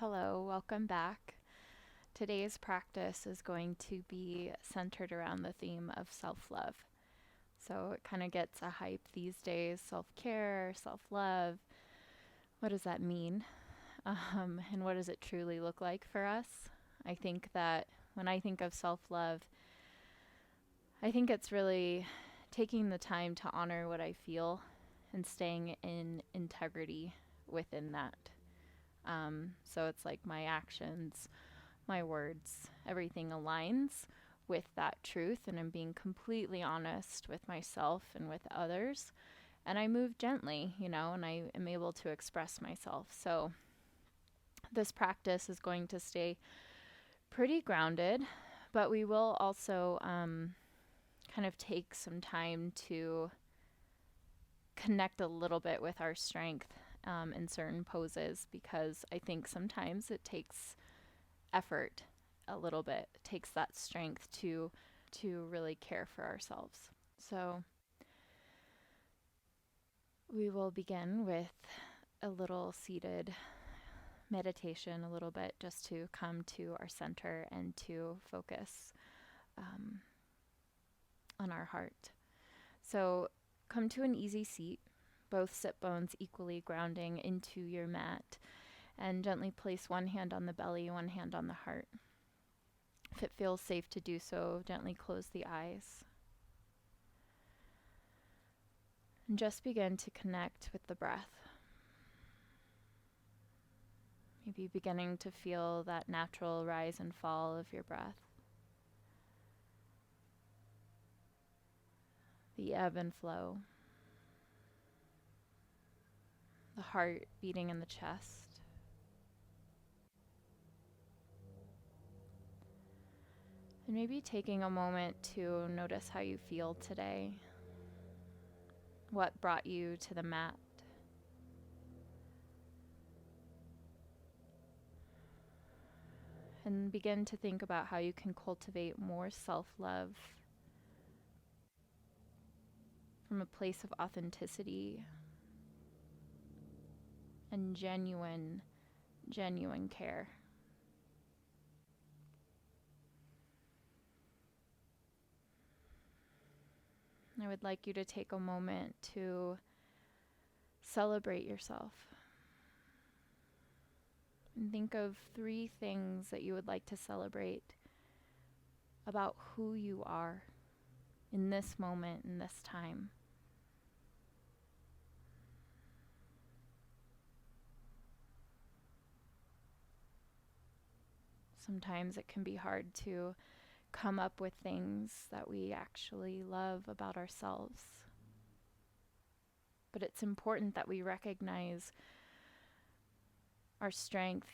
Hello, welcome back. Today's practice is going to be centered around the theme of self love. So it kind of gets a hype these days, self care, self love. What does that mean? And what does it truly look like for us? I think that when I think of self love, I think it's really taking the time to honor what I feel and staying in integrity within that. So it's like my actions, my words, everything aligns with that truth, and I'm being completely honest with myself and with others. And I move gently, and I am able to express myself. So this practice is going to stay pretty grounded, but we will also kind of take some time to connect a little bit with our strength in certain poses, because I think sometimes it takes effort a little bit. It takes that strength to really care for ourselves. So we will begin with a little seated meditation, a little bit just to come to our center and to focus on our heart. So come to an easy seat, both sit bones equally grounding into your mat, and gently place one hand on the belly, one hand on the heart. If it feels safe to do so, gently close the eyes. And just begin to connect with the breath. Maybe beginning to feel that natural rise and fall of your breath. The ebb and flow. The heart beating in the chest. And maybe taking a moment to notice how you feel today. What brought you to the mat? And begin to think about how you can cultivate more self-love from a place of authenticity and genuine care. I would like you to take a moment to celebrate yourself. And think of 3 things that you would like to celebrate about who you are in this moment, in this time. Sometimes it can be hard to come up with things that we actually love about ourselves. But it's important that we recognize our strength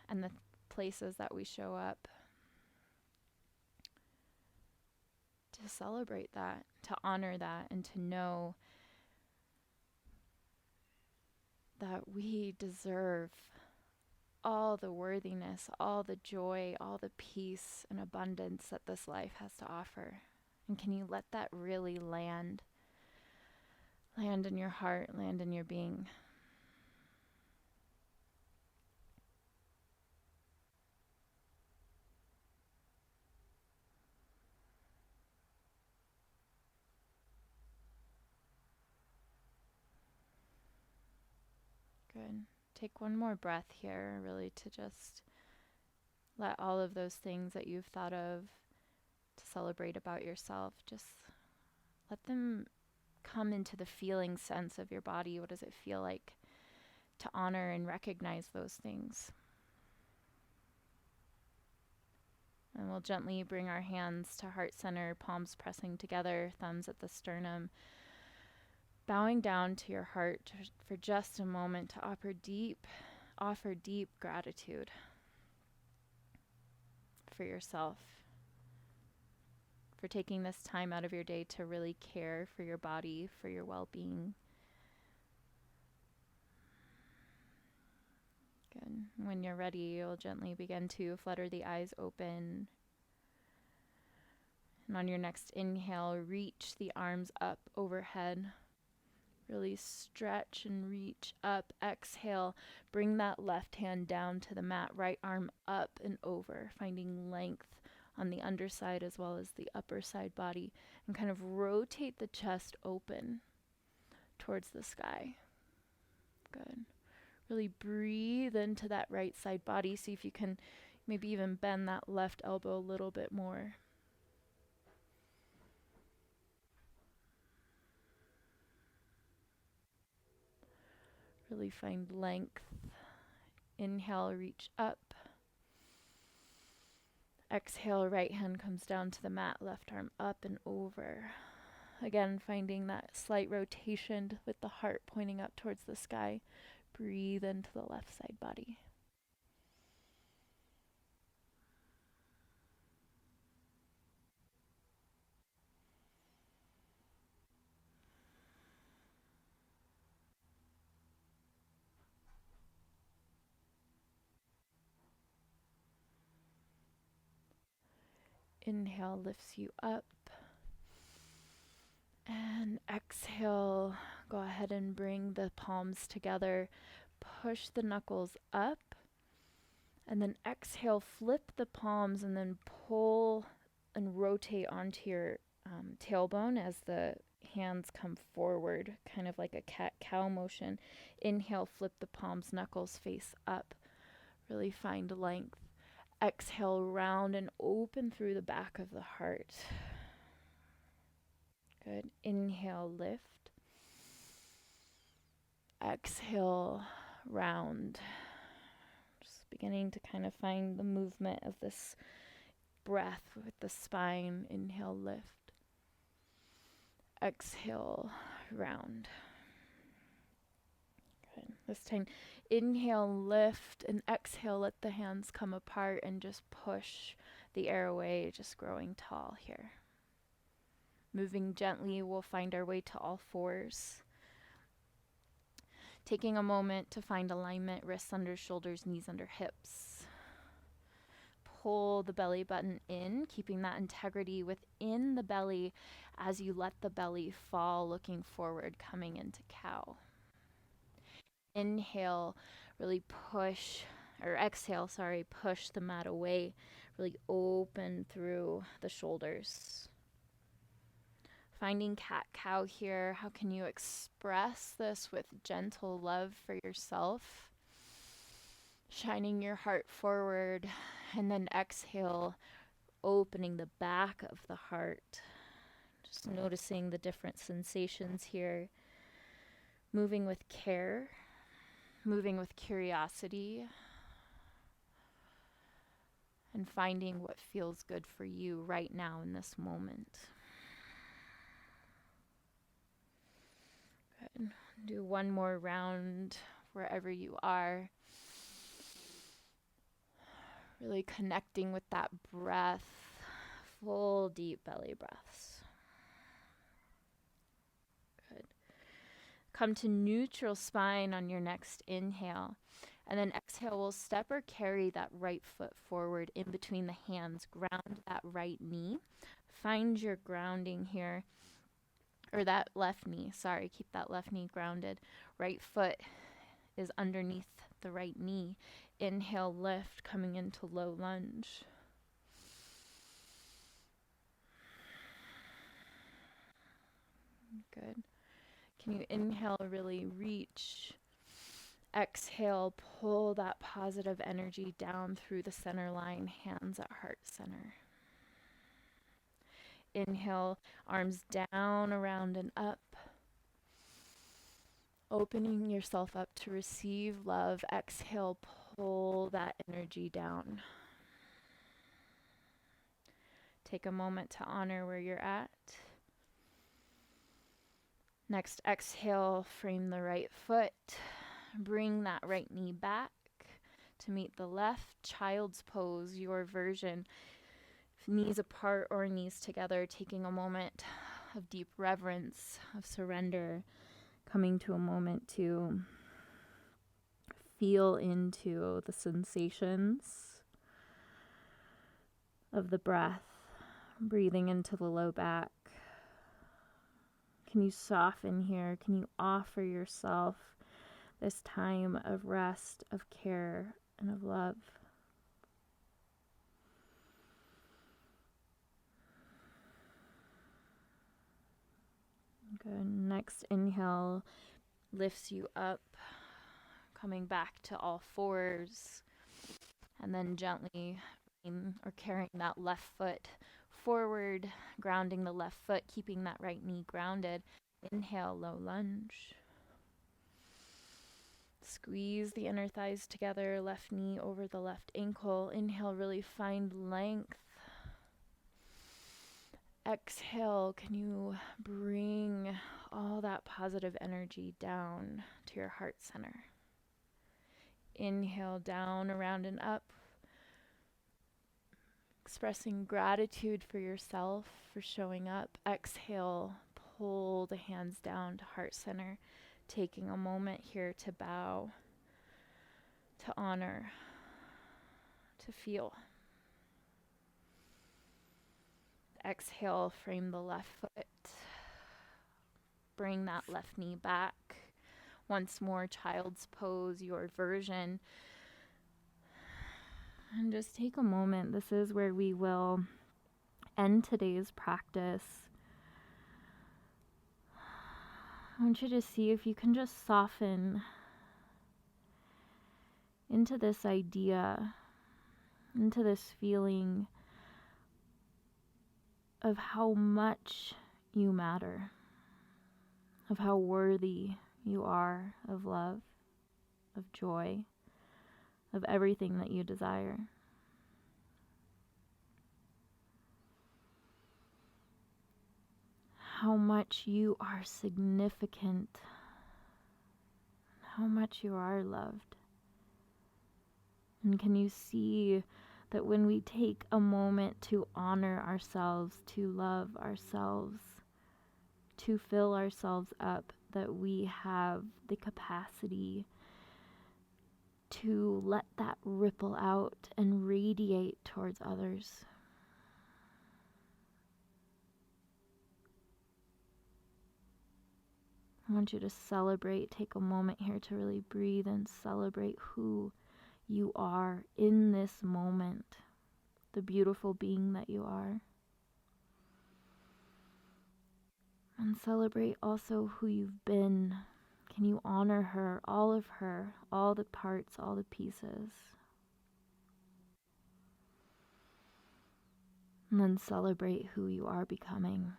and the places that we show up, to celebrate that, to honor that, and to know that we deserve all the worthiness, all the joy, all the peace and abundance that this life has to offer. And can you let that really land in your heart, land in your being? Good. Take one more breath here, really, to just let all of those things that you've thought of to celebrate about yourself, just let them come into the feeling sense of your body. What does it feel like to honor and recognize those things? And we'll gently bring our hands to heart center, palms pressing together, thumbs at the sternum, bowing down to your heart for just a moment to offer deep gratitude for yourself, for taking this time out of your day to really care for your body, for your well-being. Good. When you're ready, you'll gently begin to flutter the eyes open. And on your next inhale, reach the arms up overhead. Really stretch and reach up. Exhale, bring that left hand down to the mat, right arm up and over, finding length on the underside as well as the upper side body, and kind of rotate the chest open towards the sky. Good. Really breathe into that right side body. See if you can maybe even bend that left elbow a little bit more. Really find length. Inhale, reach up. Exhale, right hand comes down to the mat, left arm up and over. Again, finding that slight rotation with the heart pointing up towards the sky. Breathe into the left side body. Inhale lifts you up. And exhale, go ahead and bring the palms together. Push the knuckles up. And then exhale, flip the palms and then pull and rotate onto your tailbone as the hands come forward, kind of like a cat-cow motion. Inhale, flip the palms, knuckles face up. Really find length. Exhale, round and open through the back of the heart. Good. Inhale, lift. Exhale, round. Just beginning to kind of find the movement of this breath with the spine. Inhale, lift. Exhale, round. Good. This time, inhale, lift, and exhale, let the hands come apart and just push the air away, just growing tall here. Moving gently, we'll find our way to all fours. Taking a moment to find alignment, wrists under shoulders, knees under hips. Pull the belly button in, keeping that integrity within the belly as you let the belly fall, looking forward, coming into cow. Inhale, really push, or exhale, sorry, push the mat away, really open through the shoulders. Finding cat-cow here, how can you express this with gentle love for yourself? Shining your heart forward, and then exhale, opening the back of the heart. Just noticing the different sensations here. Moving with care, moving with curiosity, and finding what feels good for you right now in this moment. Good. Do one more round wherever you are. Really connecting with that breath. Full deep belly breaths. Good. Come to neutral spine on your next inhale. And then exhale, we'll step or carry that right foot forward in between the hands. Ground that right knee. Find your grounding here. Or that left knee, sorry, keep that left knee grounded. Right foot is underneath the right knee. Inhale, lift, coming into low lunge. Good. Can you inhale, really reach? Exhale, pull that positive energy down through the center line, hands at heart center. Inhale, arms down, around, and up. Opening yourself up to receive love. Exhale, pull that energy down. Take a moment to honor where you're at. Next, exhale, frame the right foot. Bring that right knee back to meet the left. Child's pose, your version. Knees apart or knees together, taking a moment of deep reverence, of surrender, coming to a moment to feel into the sensations of the breath, breathing into the low back, Can you soften here? Can you offer yourself this time of rest, of care, and of love? Good. Next inhale lifts you up, coming back to all fours, and then gently or carrying that left foot forward, grounding the left foot, keeping that right knee grounded. Inhale, low lunge. Squeeze the inner thighs together, left knee over the left ankle. Inhale, really find length. Exhale, can you bring all that positive energy down to your heart center? Inhale, down, around, and up. Expressing gratitude for yourself for showing up. Exhale, pull the hands down to heart center, taking a moment here to bow, to honor, to feel. Exhale, frame the left foot. Bring that left knee back. Once more, child's pose, your version. And just take a moment. This is where we will end today's practice. I want you to see if you can just soften into this idea, into this feeling of how much you matter, of how worthy you are of love, of joy, of everything that you desire. How much you are significant, how much you are loved. And can you see that when we take a moment to honor ourselves, to love ourselves, to fill ourselves up, that we have the capacity to let that ripple out and radiate towards others? I want you to celebrate, take a moment here to really breathe and celebrate who you are in this moment, the beautiful being that you are. And celebrate also who you've been. Can you honor her, all the parts, all the pieces? And then celebrate who you are becoming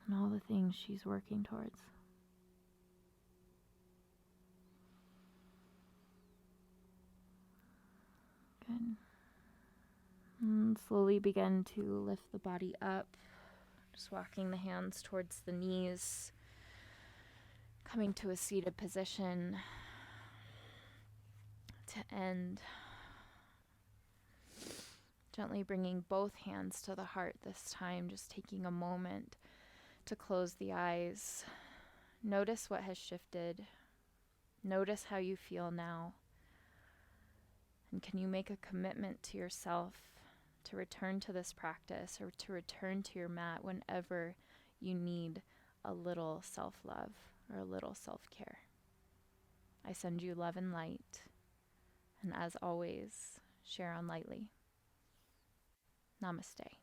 and all the things she's working towards. Good. And slowly begin to lift the body up, just walking the hands towards the knees, coming to a seated position to end. Gently bringing both hands to the heart this time, just taking a moment to close the eyes. Notice what has shifted. Notice how you feel now. And can you make a commitment to yourself to return to this practice or to return to your mat whenever you need a little self-love or a little self-care? I send you love and light. And as always, share on lightly. Namaste.